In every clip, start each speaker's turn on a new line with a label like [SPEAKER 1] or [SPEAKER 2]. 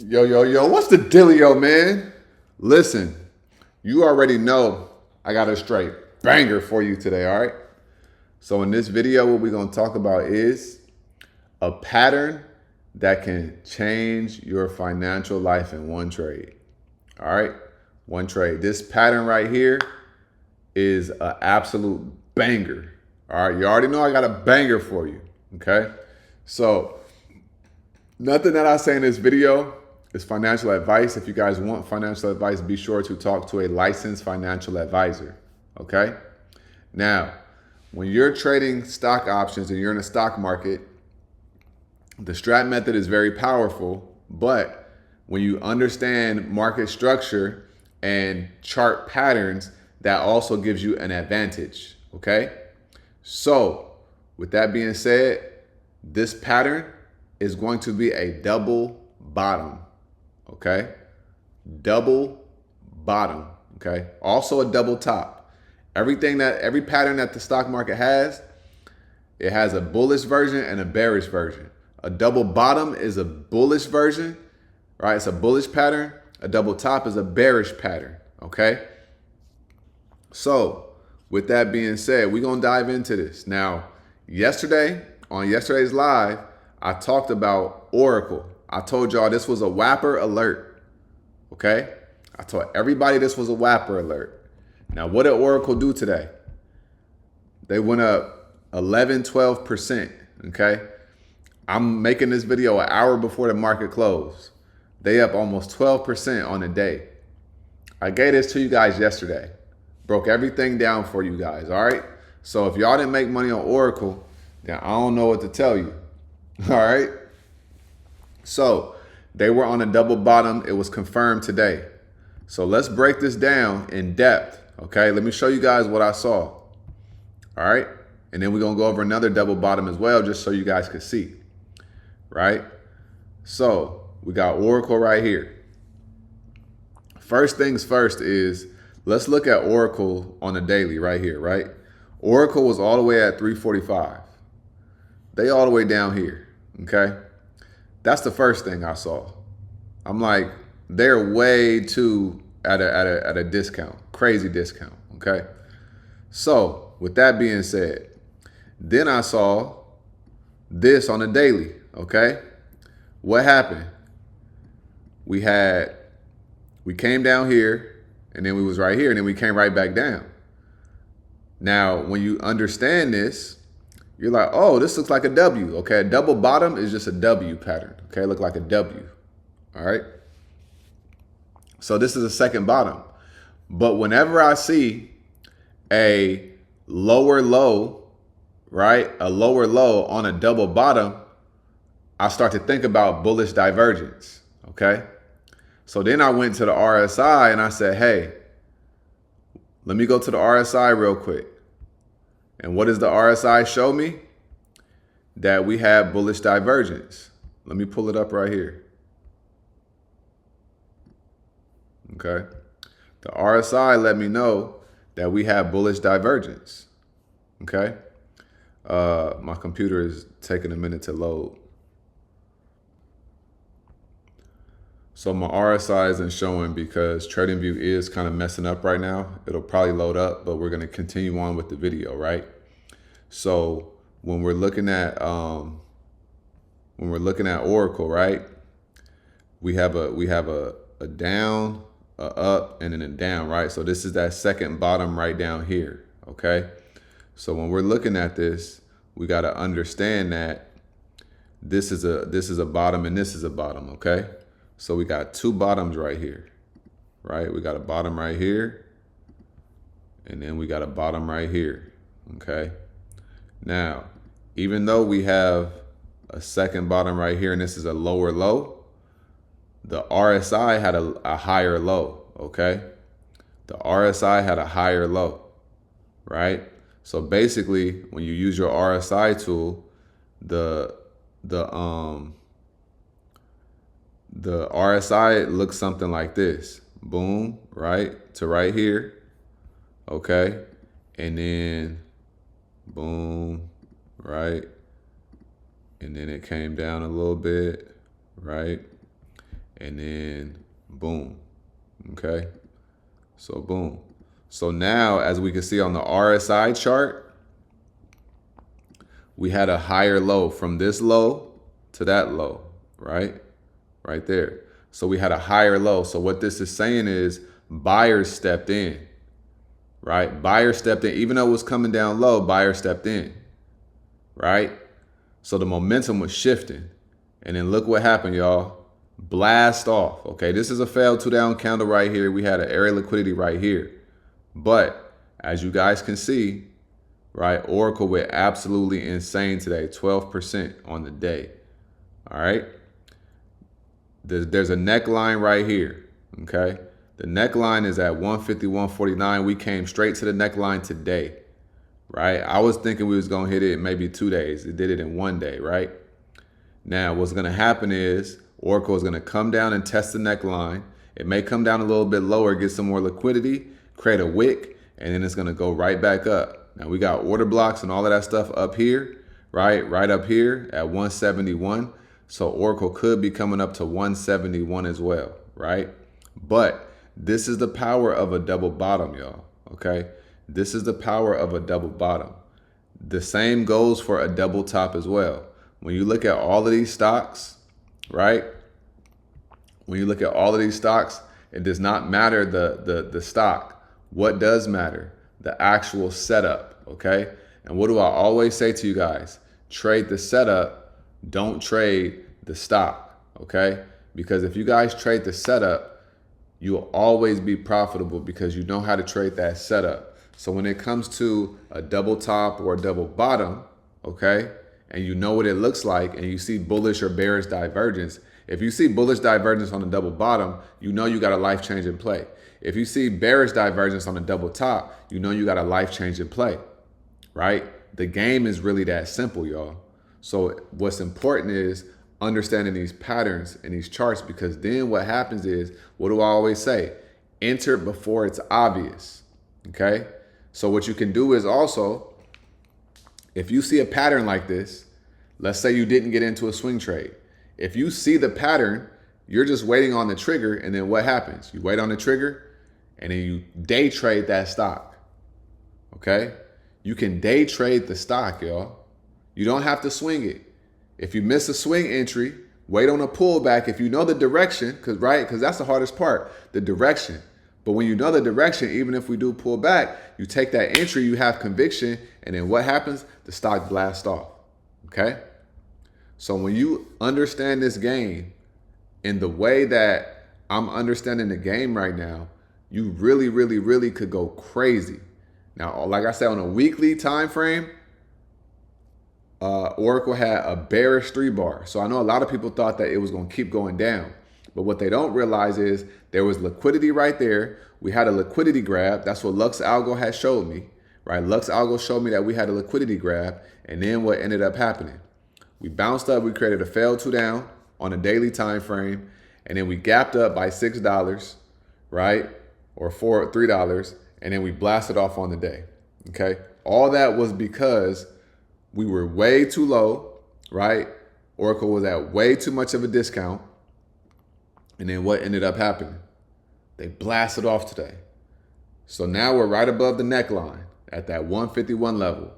[SPEAKER 1] Yo, what's the dealio, man? Listen, you already know I got a straight banger for you today, all right? So in this video, what we're gonna talk about is a pattern that can change your financial life in one trade. All right? One trade. This pattern right here is an absolute banger. All right, you already know I got a banger for you. Okay? So nothing that I say in this video is financial advice. If you guys want financial advice, be sure to talk to a licensed financial advisor. Okay? Now, when you're trading stock options and you're in a stock market, the strat method is very powerful, but when you understand market structure and chart patterns, that also gives you an advantage. Okay? So, with that being said, this pattern is going to be a double bottom. Okay? Double bottom. Okay? Also a double top. Every pattern that the stock market has, it has a bullish version and a bearish version. A double bottom is a bullish version, right? It's a bullish pattern. A double top is a bearish pattern. Okay? So, with that being said, we're going to dive into this. Now, on yesterday's live, I talked about Oracle. I told y'all this was a whapper alert. Okay? I told everybody this was a whapper alert. Now, what did Oracle do today? They went up 11, 12%. Okay? I'm making this video an hour before the market closed. They up almost 12% on the day. I gave this to you guys yesterday. Broke everything down for you guys, all right? So if y'all didn't make money on Oracle, then I don't know what to tell you, all right? So they were on a double bottom. It was confirmed today. So let's break this down in depth, okay? Let me show you guys what I saw, all right? And then we're going to go over another double bottom as well, just so you guys can see, right? So we got Oracle right here. First things first is, let's look at Oracle on the daily right here, right? Oracle was all the way at 345. They all the way down here, okay? That's the first thing I saw. I'm like, they're way too at a discount, crazy discount, okay? So with that being said, then I saw this on the daily, okay? What happened? We came down here, and then we was right here, and then we came right back down. Now, when you understand this, you're like, oh, this looks like a W. Okay, a double bottom is just a W pattern. Okay, look like a W. All right. So this is a second bottom. But whenever I see a lower low, right, a lower low on a double bottom, I start to think about bullish divergence. Okay. So then I went to the RSI and I said, hey, let me go to the RSI real quick. And what does the RSI show me? That we have bullish divergence. Let me pull it up right here. Okay. The RSI let me know that we have bullish divergence. Okay. My computer is taking a minute to load. So my RSI isn't showing because TradingView is kind of messing up right now. It'll probably load up, but we're going to continue on with the video, right? So when we're looking at Oracle, right? We have a down, a up, and then a down, right? So this is that second bottom right down here, okay? So when we're looking at this, we got to understand that this is a bottom and this is a bottom, okay? So we got two bottoms right here, right? We got a bottom right here, and then we got a bottom right here, okay? Now, even though we have a second bottom right here, and this is a lower low, the RSI had a higher low, okay? The RSI had a higher low, right? So basically, when you use your RSI tool, the RSI looks something like this. Boom, right to right here. Okay. And then boom, right. And then it came down a little bit, right? and then boom. Okay, so boom. So now, as we can see on the RSI chart, we had a higher low from this low to that low, right? Right there. So we had a higher low. So what this is saying is buyers stepped in, right? Buyers stepped in. Even though it was coming down low, buyers stepped in, right? So the momentum was shifting. And then look what happened, y'all. Blast off. Okay, this is a failed 2-down candle right here. We had an area liquidity right here. But as you guys can see, right, Oracle went absolutely insane today, 12% on the day. All right. There's a neckline right here. Okay. The neckline is at 151.49. We came straight to the neckline today. Right. I was thinking we was going to hit it in maybe 2 days. It did it in 1 day. Right. Now, what's going to happen is Oracle is going to come down and test the neckline. It may come down a little bit lower, get some more liquidity, create a wick, and then it's going to go right back up. Now, we got order blocks and all of that stuff up here, right? Right up here at 171. So Oracle could be coming up to 171 as well, right? But this is the power of a double bottom, y'all, okay? This is the power of a double bottom. The same goes for a double top as well. When you look at all of these stocks, right? When you look at all of these stocks, it does not matter the stock. What does matter? The actual setup, okay? And what do I always say to you guys? Trade the setup, don't trade the stock, okay? Because if you guys trade the setup, you'll always be profitable because you know how to trade that setup. So when it comes to a double top or a double bottom, okay, and you know what it looks like and you see bullish or bearish divergence, if you see bullish divergence on the double bottom, you know you got a life-changing play. If you see bearish divergence on the double top, you know you got a life-changing play, right? The game is really that simple, y'all. So what's important is understanding these patterns and these charts, because then what happens is, what do I always say? Enter before it's obvious, okay? So what you can do is also, if you see a pattern like this, let's say you didn't get into a swing trade. If you see the pattern, you're just waiting on the trigger, and then what happens? You wait on the trigger, and then you day trade that stock, okay? You can day trade the stock, y'all. You don't have to swing it. If you miss a swing entry, wait on a pullback. If you know the direction, because that's the hardest part, the direction. But when you know the direction, even if we do pull back, you take that entry, you have conviction, and then what happens? The stock blasts off, okay? So when you understand this game in the way that I'm understanding the game right now, you really, really, really could go crazy. Now, like I said, on a weekly time frame, Oracle had a bearish 3-bar. So I know a lot of people thought that it was going to keep going down. But what they don't realize is there was liquidity right there. We had a liquidity grab. That's what Lux Algo has showed me, right? Lux Algo showed me that we had a liquidity grab. And then what ended up happening? We bounced up. We created a failed 2-down on a daily time frame. And then we gapped up by $6, right? Or $3. And then we blasted off on the day, okay? All that was because we were way too low, right? Oracle was at way too much of a discount. And then what ended up happening? They blasted off today. So now we're right above the neckline at that 151 level.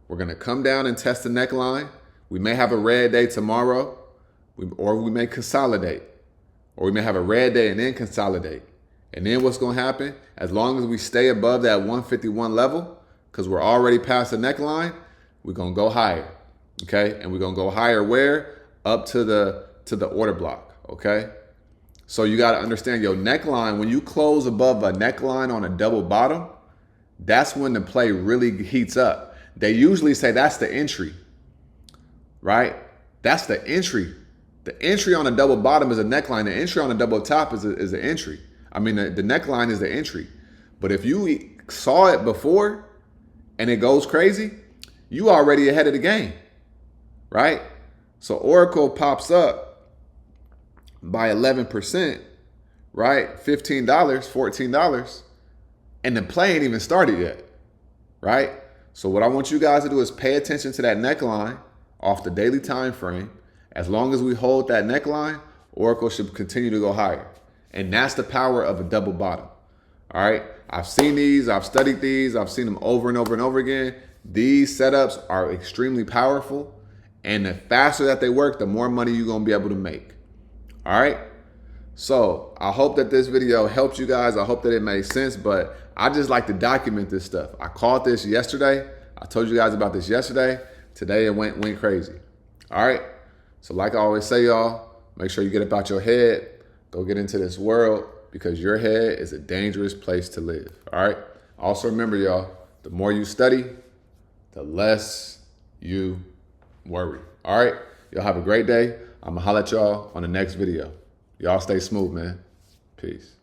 [SPEAKER 1] We're going to come down and test the neckline. We may have a red day tomorrow, or we may consolidate. Or we may have a red day and then consolidate. And then what's going to happen? As long as we stay above that 151 level, because we're already past the neckline, we're going to go higher, okay? And we're going to go higher where? Up to the order block, okay? So you got to understand your neckline. When you close above a neckline on a double bottom, that's when the play really heats up. They usually say that's the entry, right? That's the entry. The entry on a double bottom is a neckline. The entry on a double top is an entry. I mean, the neckline is the entry. But if you saw it before and it goes crazy, you already ahead of the game, right? So Oracle pops up by 11%, right? $15, $14, and the play ain't even started yet, right? So what I want you guys to do is pay attention to that neckline off the daily time frame. As long as we hold that neckline, Oracle should continue to go higher. And that's the power of a double bottom. All right. I've seen these. I've studied these. I've seen them over and over and over again. These setups are extremely powerful. And the faster that they work, the more money you're going to be able to make. All right. So I hope that this video helped you guys. I hope that it made sense. But I just like to document this stuff. I caught this yesterday. I told you guys about this yesterday. Today it went crazy. All right. So like I always say, y'all, make sure you get up out your head. Go get into this world, because your head is a dangerous place to live. All right. Also remember, y'all, the more you study, the less you worry. All right. Y'all have a great day. I'm going to holler at y'all on the next video. Y'all stay smooth, man. Peace.